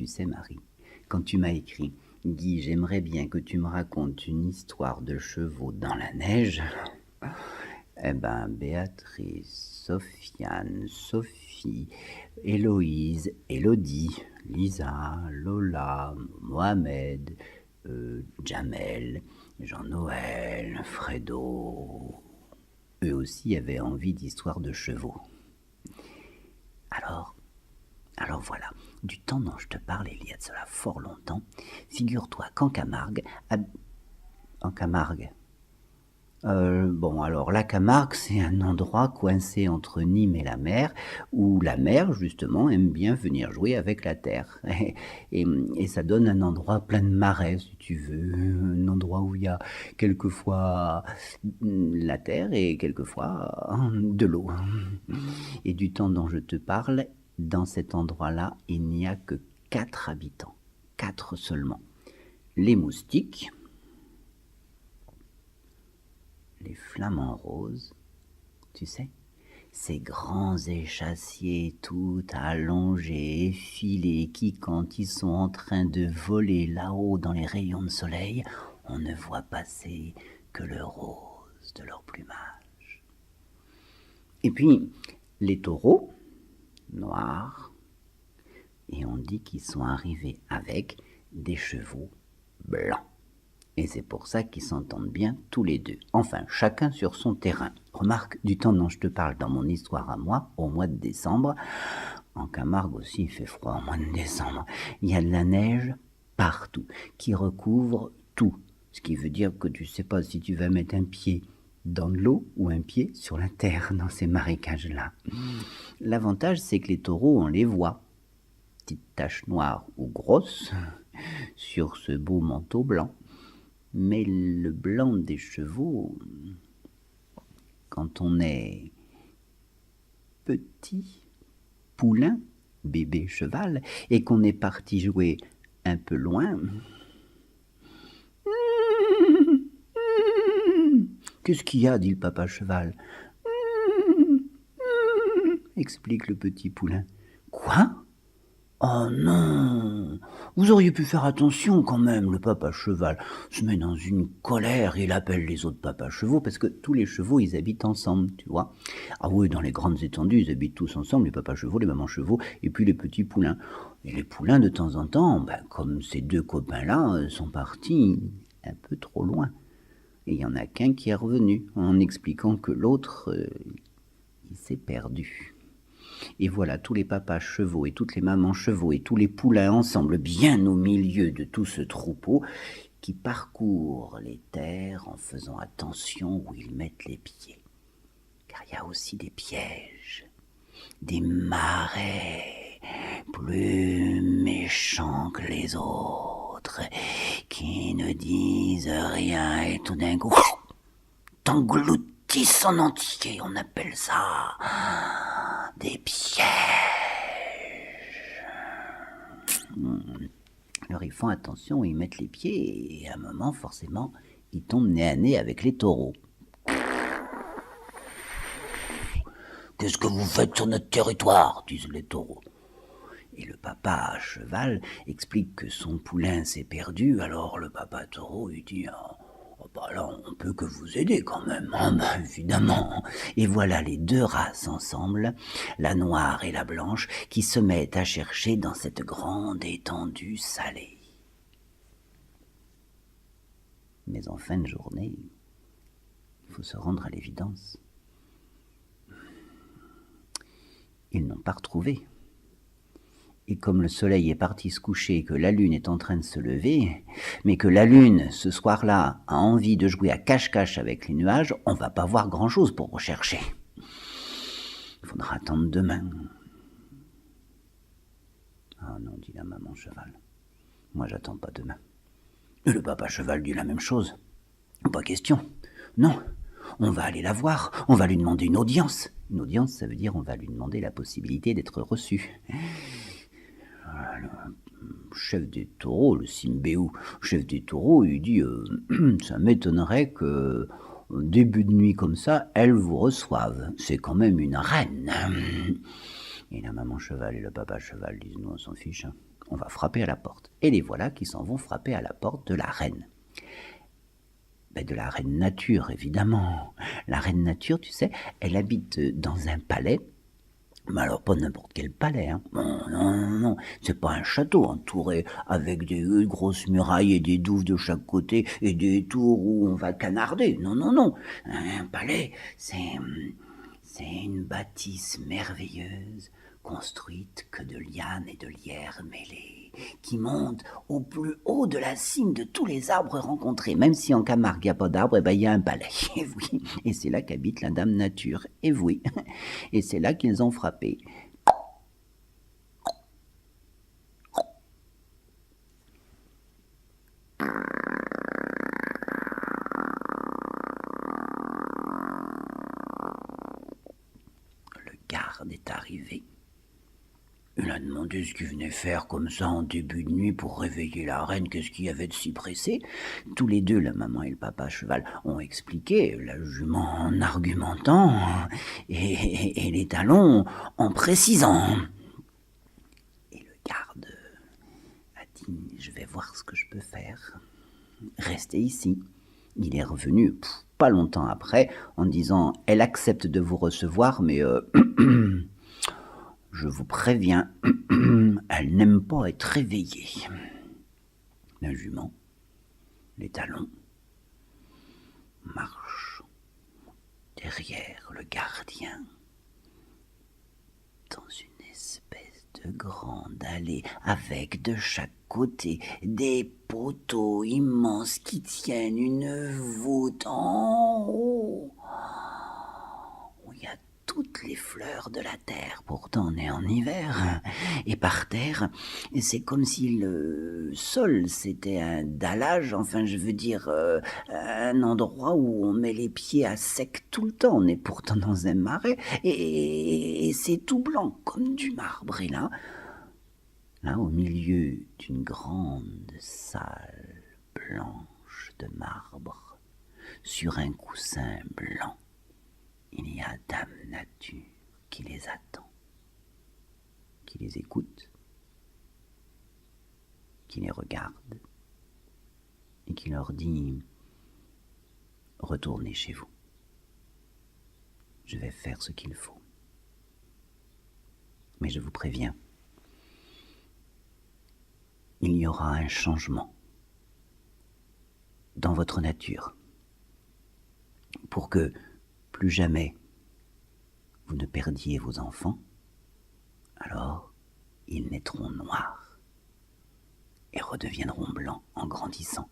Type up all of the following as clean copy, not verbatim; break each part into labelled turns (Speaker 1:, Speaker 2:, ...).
Speaker 1: Tu sais, Marie, quand tu m'as écrit « Guy, j'aimerais bien que tu me racontes une histoire de chevaux dans la neige », eh ben, Béatrice, Sofiane, Sophie, Héloïse, Élodie, Lisa, Lola, Mohamed, Jamel, Jean-Noël, Fredo, eux aussi avaient envie d'histoires de chevaux. Alors voilà, du temps dont je te parle, il y a de cela fort longtemps, figure-toi qu'en Camargue... En Camargue alors la Camargue, c'est un endroit coincé entre Nîmes et la mer, où la mer, justement, aime bien venir jouer avec la terre. Et ça donne un endroit plein de marais, si tu veux, un endroit où il y a quelquefois la terre et quelquefois de l'eau. Et du temps dont je te parle, dans cet endroit-là, il n'y a que 4 habitants, 4 seulement. Les moustiques, les flamants roses, tu sais, ces grands échassiers tout allongés, effilés, qui, quand ils sont en train de voler là-haut dans les rayons de soleil, on ne voit passer que le rose de leur plumage. Et puis, les taureaux, noirs, et on dit qu'ils sont arrivés avec des chevaux blancs. Et c'est pour ça qu'ils s'entendent bien tous les deux. Enfin, chacun sur son terrain. Remarque, du temps dont je te parle dans mon histoire à moi, au mois de décembre, en Camargue aussi il fait froid au mois de décembre, il y a de la neige partout, qui recouvre tout. Ce qui veut dire que tu ne sais pas si tu vas mettre un pied dans de l'eau ou un pied sur la terre dans ces marécages-là. L'avantage, c'est que les taureaux, on les voit. Petites taches noires ou grosses sur ce beau manteau blanc. Mais le blanc des chevaux, quand on est petit poulain, bébé cheval, et qu'on est parti jouer un peu loin... Qu'est-ce qu'il y a, dit le papa cheval. Explique le petit poulain. Quoi ? Oh non, vous auriez pu faire attention quand même, le papa cheval se met dans une colère, il appelle les autres papas chevaux, parce que tous les chevaux, ils habitent ensemble, tu vois. Ah oui, dans les grandes étendues, ils habitent tous ensemble, les papas chevaux, les mamans chevaux, et puis les petits poulains. Et les poulains, de temps en temps, comme ces deux copains-là, sont partis un peu trop loin. Et il y en a qu'un qui est revenu, en expliquant que l'autre, il s'est perdu. Et voilà tous les papas chevaux et toutes les mamans chevaux et tous les poulains ensemble, bien au milieu de tout ce troupeau, qui parcourent les terres en faisant attention où ils mettent les pieds. Car il y a aussi des pièges, des marais plus méchants que les autres, qui ne disent rien et tout d'un coup t'engloutissent en entier. On appelle ça des pièges. Alors ils font attention, ils mettent les pieds et à un moment forcément ils tombent nez à nez avec les taureaux. Qu'est-ce que vous faites sur notre territoire, disent les taureaux. Et le papa à cheval explique que son poulain s'est perdu, alors le papa taureau il dit là, on peut que vous aider quand même, évidemment. Et voilà les deux races ensemble, la noire et la blanche, qui se mettent à chercher dans cette grande étendue salée. Mais en fin de journée, il faut se rendre à l'évidence. Ils n'ont pas retrouvé. Et comme le soleil est parti se coucher et que la lune est en train de se lever, mais que la lune, ce soir-là, a envie de jouer à cache-cache avec les nuages, on va pas voir grand-chose pour rechercher. Il faudra attendre demain. Ah non, dit la maman cheval. Moi, j'attends pas demain. Et le papa cheval dit la même chose. Pas question. Non, on va aller la voir, on va lui demander une audience. Une audience, ça veut dire on va lui demander la possibilité d'être reçu. Le chef des taureaux, le Simbéou, chef des taureaux, il dit ça m'étonnerait que début de nuit comme ça, elle vous reçoive. C'est quand même une reine. Et la maman cheval et le papa cheval disent nous on s'en fiche. on va frapper à la porte. Et les voilà qui s'en vont frapper à la porte de la reine. De la reine nature, évidemment. La reine nature, tu sais, elle habite dans un palais. Mais alors pas n'importe quel palais, hein. Non, c'est pas un château entouré avec des grosses murailles et des douves de chaque côté et des tours où on va canarder. Non. Un palais, c'est une bâtisse merveilleuse, construite que de lianes et de lierres mêlées, qui monte au plus haut de la cime de tous les arbres rencontrés. Même si en Camargue il n'y a pas d'arbres, il y a un palais. Et oui, et c'est là qu'habite la Dame Nature. Et oui, et c'est là qu'ils ont frappé. Le garde est arrivé. Il a demandé ce qu'il venait faire comme ça en début de nuit pour réveiller la reine, qu'est-ce qu'il y avait de si pressé. Tous les deux, la maman et le papa cheval, ont expliqué, la jument en argumentant, et les talons en précisant. Et le garde a dit, je vais voir ce que je peux faire. Restez ici. Il est revenu pas longtemps après en disant, elle accepte de vous recevoir, mais je vous préviens, elle n'aime pas être réveillée. La jument, les talons, marche derrière le gardien dans une espèce de grande allée avec de chaque côté des poteaux immenses qui tiennent une voûte en haut où il y a toutes les fleurs de la terre. Pourtant on est en hiver, et par terre c'est comme si le sol c'était un dallage, enfin je veux dire un endroit où on met les pieds à sec tout le temps. On est pourtant dans un marais, et c'est tout blanc comme du marbre. Et là au milieu d'une grande salle blanche de marbre, sur un coussin blanc, il y a Dame Nature qui les attend, qui les écoute, qui les regarde et qui leur dit « Retournez chez vous. Je vais faire ce qu'il faut. Mais je vous préviens, il y aura un changement dans votre nature pour que plus jamais vous ne perdiez vos enfants. Alors ils naîtront noirs et redeviendront blancs en grandissant.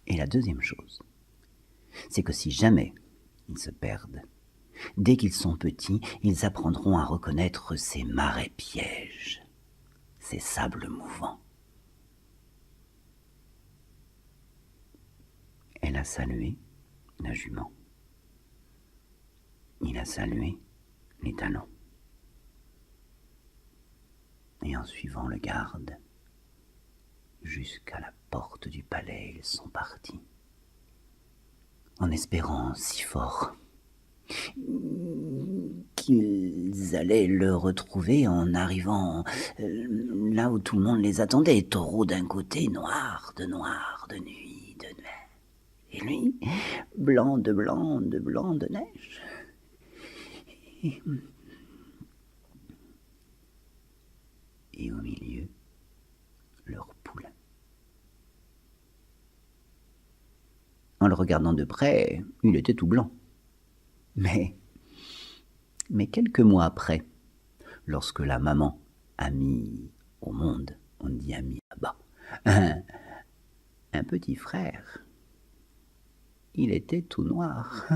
Speaker 1: Et la deuxième chose, c'est que si jamais ils se perdent, dès qu'ils sont petits, ils apprendront à reconnaître ces marais pièges, ces sables mouvants. » Elle a salué la jument. Il a salué les talons. Et en suivant le garde, jusqu'à la porte du palais, ils sont partis, en espérant si fort qu'ils allaient le retrouver en arrivant là où tout le monde les attendait. Taureau d'un côté, noir, de nuit, de neige. Et lui, blanc de neige. Et au milieu, leur poulain. En le regardant de près, il était tout blanc. Mais quelques mois après, lorsque la maman a mis au monde, on dit a mis là-bas, un petit frère, il était tout noir.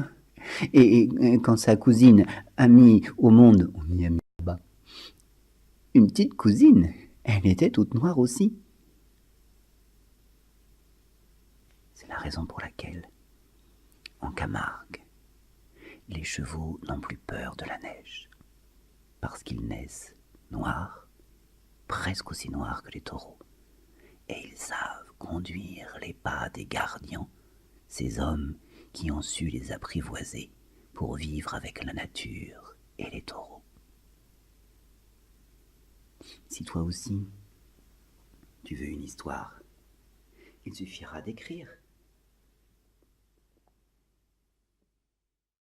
Speaker 1: Et quand sa cousine a mis au monde, on y a mis là-bas, une petite cousine, elle était toute noire aussi. C'est la raison pour laquelle, en Camargue, les chevaux n'ont plus peur de la neige, parce qu'ils naissent noirs, presque aussi noirs que les taureaux, et ils savent conduire les pas des gardiens, ces hommes qui ont su les apprivoiser pour vivre avec la nature et les taureaux. Si toi aussi, Tu veux une histoire? Il suffira d'écrire.